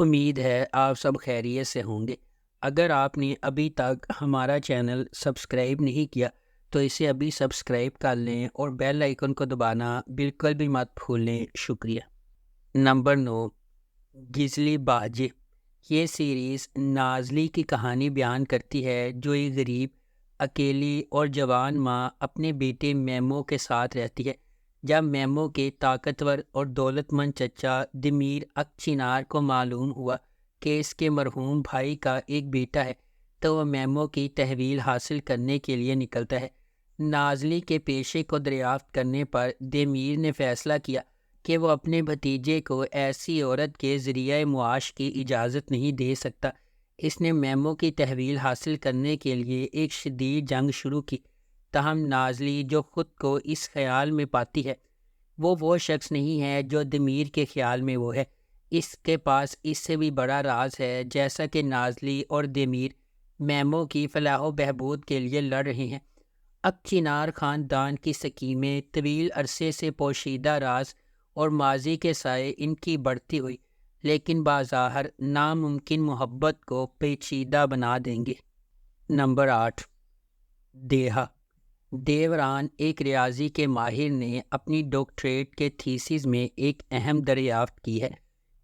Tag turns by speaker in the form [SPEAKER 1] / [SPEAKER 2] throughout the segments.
[SPEAKER 1] امید ہے آپ سب خیریت سے ہوں گے۔ اگر آپ نے ابھی تک ہمارا چینل سبسکرائب نہیں کیا تو اسے ابھی سبسکرائب کر لیں اور بیل آئیکن کو دبانا بالکل بھی مت بھولیں۔ شکریہ۔ نمبر 9، گزلی باجے۔ یہ سیریز نازلی کی کہانی بیان کرتی ہے جو ایک غریب، اکیلی اور جوان ماں اپنے بیٹے میمو کے ساتھ رہتی ہے۔ جب میمو کے طاقتور اور دولت مند چچا دمیر اکچینار کو معلوم ہوا کہ اس کے مرحوم بھائی کا ایک بیٹا ہے تو وہ میمو کی تحویل حاصل کرنے کے لیے نکلتا ہے۔ نازلی کے پیشے کو دریافت کرنے پر دمیر نے فیصلہ کیا کہ وہ اپنے بھتیجے کو ایسی عورت کے ذریعہ معاش کی اجازت نہیں دے سکتا۔ اس نے میمو کی تحویل حاصل کرنے کے لیے ایک شدید جنگ شروع کی، تاہم نازلی جو خود کو اس خیال میں پاتی ہے وہ شخص نہیں ہے جو دمیر کے خیال میں وہ ہے۔ اس کے پاس اس سے بھی بڑا راز ہے۔ جیسا کہ نازلی اور دمیر میمو کی فلاح و بہبود کے لیے لڑ رہے ہیں، اکچینار خاندان کی سکیمیں، طویل عرصے سے پوشیدہ راز اور ماضی کے سائے ان کی بڑھتی ہوئی لیکن بظاہر ناممکن محبت کو پیچیدہ بنا دیں گے۔ نمبر 8، دیہا۔ دیوران ایک ریاضی کے ماہر نے اپنی ڈاکٹریٹ کے تھیسس میں ایک اہم دریافت کی ہے۔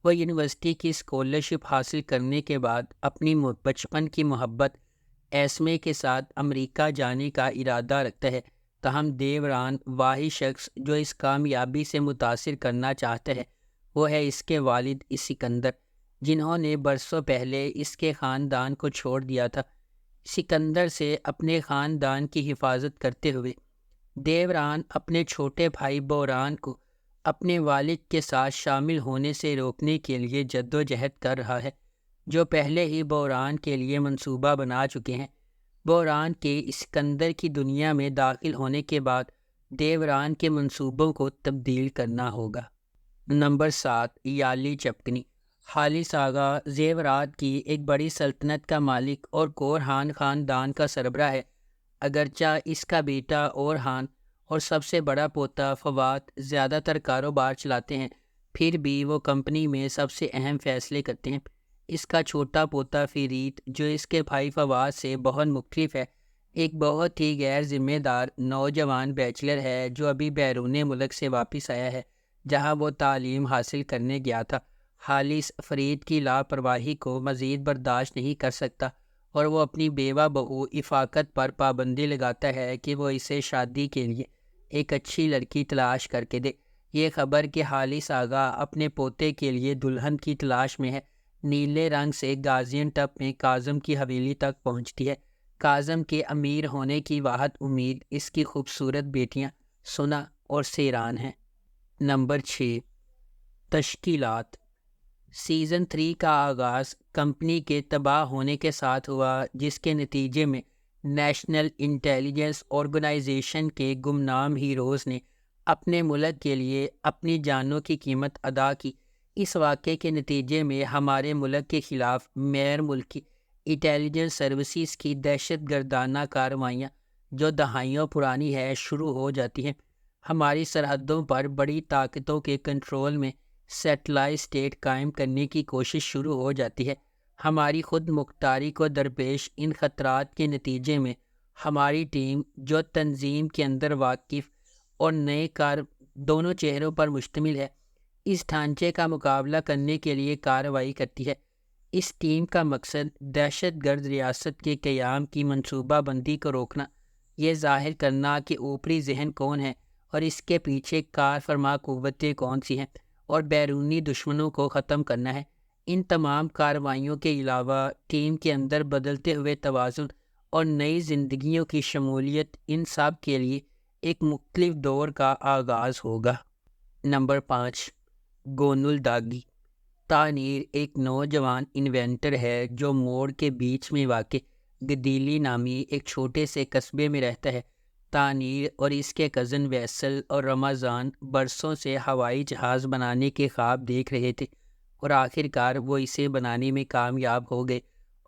[SPEAKER 1] وہ یونیورسٹی کی اسکالرشپ حاصل کرنے کے بعد اپنی بچپن کی محبت ایسمے کے ساتھ امریکہ جانے کا ارادہ رکھتا ہے، تاہم دیوران واحد شخص جو اس کامیابی سے متاثر کرنا چاہتا ہے وہ ہے اس کے والد سکندر، جنہوں نے برسوں پہلے اس کے خاندان کو چھوڑ دیا تھا۔ سکندر سے اپنے خاندان کی حفاظت کرتے ہوئے دیوران اپنے چھوٹے بھائی بوران کو اپنے والد کے ساتھ شامل ہونے سے روکنے کے لیے جدوجہد کر رہا ہے، جو پہلے ہی بوران کے لیے منصوبہ بنا چکے ہیں۔ بوران کے سکندر کی دنیا میں داخل ہونے کے بعد دیوران کے منصوبوں کو تبدیل کرنا ہوگا۔ نمبر 7، یالی چپکنی۔ خالص آغا زیورات کی ایک بڑی سلطنت کا مالک اور کورہان خاندان کا سربراہ ہے۔ اگرچہ اس کا بیٹا اورہان اور سب سے بڑا پوتا فواد زیادہ تر کاروبار چلاتے ہیں، پھر بھی وہ کمپنی میں سب سے اہم فیصلے کرتے ہیں۔ اس کا چھوٹا پوتا فریت، جو اس کے بھائی فواد سے بہت مختلف ہے، ایک بہت ہی غیر ذمہ دار نوجوان بیچلر ہے جو ابھی بیرون ملک سے واپس آیا ہے جہاں وہ تعلیم حاصل کرنے گیا تھا۔ خالص فرید کی لاپرواہی کو مزید برداشت نہیں کر سکتا اور وہ اپنی بیوہ بہو افاقت پر پابندی لگاتا ہے کہ وہ اسے شادی کے لیے ایک اچھی لڑکی تلاش کر کے دے۔ یہ خبر کہ خالص آغا اپنے پوتے کے لیے دلہن کی تلاش میں ہے نیلے رنگ سے گازین ٹپ میں کاظم کی حویلی تک پہنچتی ہے۔ کاظم کے امیر ہونے کی واحد امید اس کی خوبصورت بیٹیاں سنا اور سیران ہیں۔ نمبر 6، تشکیلات۔ سیزن 3 کا آغاز کمپنی کے تباہ ہونے کے ساتھ ہوا، جس کے نتیجے میں نیشنل انٹیلیجنس آرگنائزیشن کے گمنام ہیروز نے اپنے ملک کے لیے اپنی جانوں کی قیمت ادا کی۔ اس واقعے کے نتیجے میں ہمارے ملک کے خلاف غیر ملکی انٹیلیجنس سروسز کی دہشت گردانہ کارروائیاں جو دہائیوں پرانی ہے شروع ہو جاتی ہیں۔ ہماری سرحدوں پر بڑی طاقتوں کے کنٹرول میں سیٹلائٹ اسٹیٹ قائم کرنے کی کوشش شروع ہو جاتی ہے۔ ہماری خود مختاری کو درپیش ان خطرات کے نتیجے میں ہماری ٹیم، جو تنظیم کے اندر واقف اور نئے کار دونوں چہروں پر مشتمل ہے، اس ڈھانچے کا مقابلہ کرنے کے لیے کارروائی کرتی ہے۔ اس ٹیم کا مقصد دہشت گرد ریاست کے قیام کی منصوبہ بندی کو روکنا، یہ ظاہر کرنا کہ اوپری ذہن کون ہے اور اس کے پیچھے کار فرما قوتیں کون سی ہیں، اور بیرونی دشمنوں کو ختم کرنا ہے۔ ان تمام کارروائیوں کے علاوہ ٹیم کے اندر بدلتے ہوئے توازن اور نئی زندگیوں کی شمولیت، ان سب کے لیے ایک مختلف دور کا آغاز ہوگا۔ نمبر 5، گونل داگی۔ تانیر ایک نوجوان انوینٹر ہے جو موڑ کے بیچ میں واقع گدیلی نامی ایک چھوٹے سے قصبے میں رہتا ہے۔ تانیر اور اس کے کزن ویسل اور رمضان برسوں سے ہوائی جہاز بنانے کے خواب دیکھ رہے تھے اور آخرکار وہ اسے بنانے میں کامیاب ہو گئے،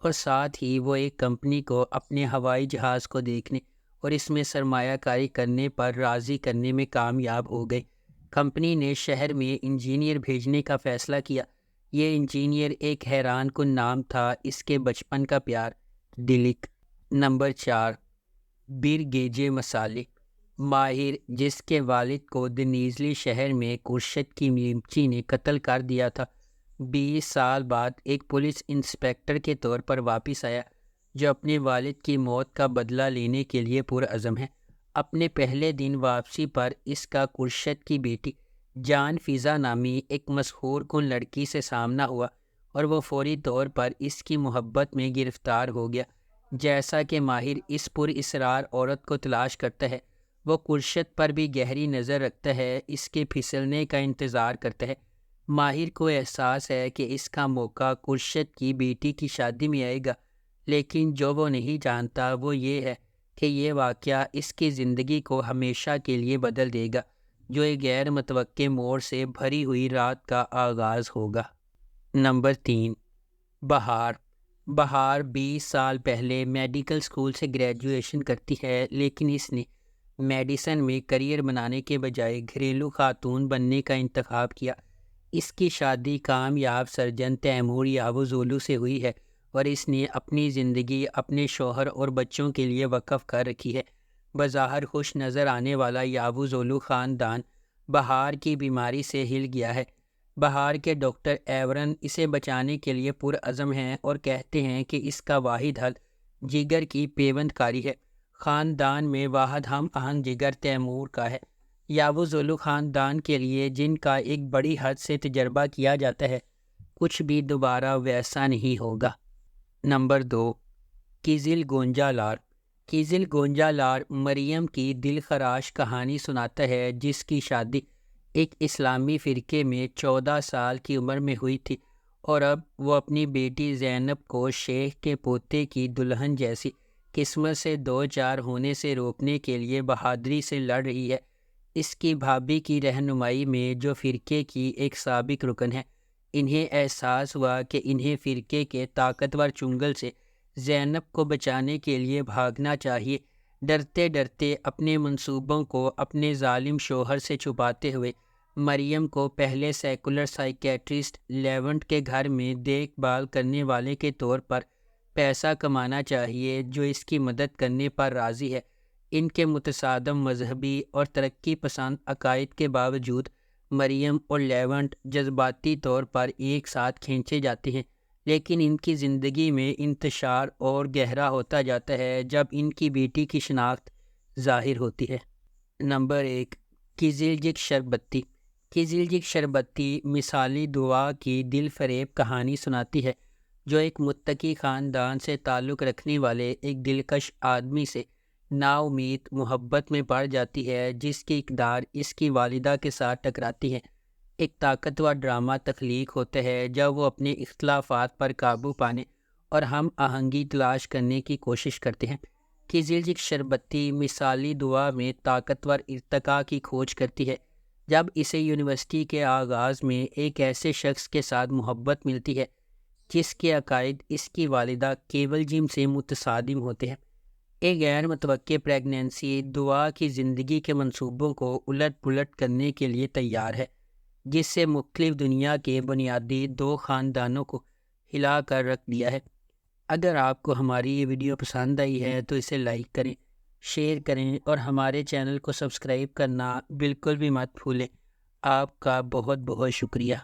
[SPEAKER 1] اور ساتھ ہی وہ ایک کمپنی کو اپنے ہوائی جہاز کو دیکھنے اور اس میں سرمایہ کاری کرنے پر راضی کرنے میں کامیاب ہو گئے۔ کمپنی نے شہر میں انجینئر بھیجنے کا فیصلہ کیا، یہ انجینئر ایک حیران کن نام تھا، اس کے بچپن کا پیار ڈلک۔ نمبر 4، برگیجے مسالے ماہر، جس کے والد کو دنیزلی شہر میں خورشید کی میمچی نے قتل کر دیا تھا، 20 سال بعد ایک پولیس انسپکٹر کے طور پر واپس آیا، جو اپنے والد کی موت کا بدلہ لینے کے لیے پرعزم ہے۔ اپنے پہلے دن واپسی پر اس کا خورشید کی بیٹی جان فضا نامی ایک مسحور کن لڑکی سے سامنا ہوا اور وہ فوری طور پر اس کی محبت میں گرفتار ہو گیا۔ جیسا کہ ماہر اس پر اصرار عورت کو تلاش کرتا ہے، وہ خورشید پر بھی گہری نظر رکھتا ہے، اس کے پھسلنے کا انتظار کرتا ہے۔ ماہر کو احساس ہے کہ اس کا موقع خورشید کی بیٹی کی شادی میں آئے گا، لیکن جو وہ نہیں جانتا وہ یہ ہے کہ یہ واقعہ اس کی زندگی کو ہمیشہ کے لیے بدل دے گا، جو ایک غیر متوقع موڑ سے بھری ہوئی رات کا آغاز ہوگا۔ نمبر 3، بہار۔ بہار 20 سال پہلے میڈیکل اسکول سے گریجویشن کرتی ہے، لیکن اس نے میڈیسن میں کریئر بنانے کے بجائے گھریلو خاتون بننے کا انتخاب کیا۔ اس کی شادی کامیاب سرجن تیمور یاوزولو سے ہوئی ہے اور اس نے اپنی زندگی اپنے شوہر اور بچوں کے لیے وقف کر رکھی ہے۔ بظاہر خوش نظر آنے والا یاوزولو خاندان بہار کی بیماری سے ہل گیا ہے۔ بہار کے ڈاکٹر ایورن اسے بچانے کے لیے پرعزم ہیں اور کہتے ہیں کہ اس کا واحد حل جگر کی پیوند کاری ہے۔ خاندان میں واحد ہم آہنگ جگر تیمور کا ہے۔ یاوزولو خاندان کے لیے، جن کا ایک بڑی حد سے تجربہ کیا جاتا ہے، کچھ بھی دوبارہ ویسا نہیں ہوگا۔ نمبر 2، کیزل گونجالار۔ کیزل گونجالار مریم کی دل خراش کہانی سناتا ہے، جس کی شادی ایک اسلامی فرقے میں 14 سال کی عمر میں ہوئی تھی اور اب وہ اپنی بیٹی زینب کو شیخ کے پوتے کی دلہن جیسی قسمت سے دوچار ہونے سے روکنے کے لیے بہادری سے لڑ رہی ہے۔ اس کی بھابھی کی رہنمائی میں، جو فرقے کی ایک سابق رکن ہے، انہیں احساس ہوا کہ انہیں فرقے کے طاقتور چنگل سے زینب کو بچانے کے لیے بھاگنا چاہیے۔ ڈرتے ڈرتے اپنے منصوبوں کو اپنے ظالم شوہر سے چھپاتے ہوئے مریم کو پہلے سیکولر سائیکیٹرسٹ لیونٹ کے گھر میں دیکھ بھال کرنے والے کے طور پر پیسہ کمانا چاہیے، جو اس کی مدد کرنے پر راضی ہے۔ ان کے متصادم مذہبی اور ترقی پسند عقائد کے باوجود مریم اور لیونٹ جذباتی طور پر ایک ساتھ کھینچے جاتے ہیں، لیکن ان کی زندگی میں انتشار اور گہرا ہوتا جاتا ہے جب ان کی بیٹی کی شناخت ظاہر ہوتی ہے۔ نمبر 1، کیزلجک شربتی۔ کیزلجک شربتی مثالی دعا کی دل فریب کہانی سناتی ہے، جو ایک متقی خاندان سے تعلق رکھنے والے ایک دلکش آدمی سے نا امید محبت میں پڑ جاتی ہے، جس کی اقدار اس کی والدہ کے ساتھ ٹکراتی ہے۔ ایک طاقتور ڈرامہ تخلیق ہوتا ہے جب وہ اپنے اختلافات پر قابو پانے اور ہم آہنگی تلاش کرنے کی کوشش کرتے ہیں۔ کیزلجک شربتی مثالی دعا میں طاقتور ارتقاء کی کھوج کرتی ہے جب اسے یونیورسٹی کے آغاز میں ایک ایسے شخص کے ساتھ محبت ملتی ہے جس کے عقائد اس کی والدہ کیولجم سے متصادم ہوتے ہیں۔ ایک غیر متوقع پریگنینسی دعا کی زندگی کے منصوبوں کو الٹ پلٹ کرنے کے لیے تیار ہے، جس سے مختلف دنیا کے بنیادی 2 خاندانوں کو ہلا کر رکھ دیا ہے۔ اگر آپ کو ہماری یہ ویڈیو پسند آئی ہے تو اسے لائک کریں، شیئر کریں اور ہمارے چینل کو سبسکرائب کرنا بالکل بھی مت بھولیں۔ آپ کا بہت بہت شکریہ۔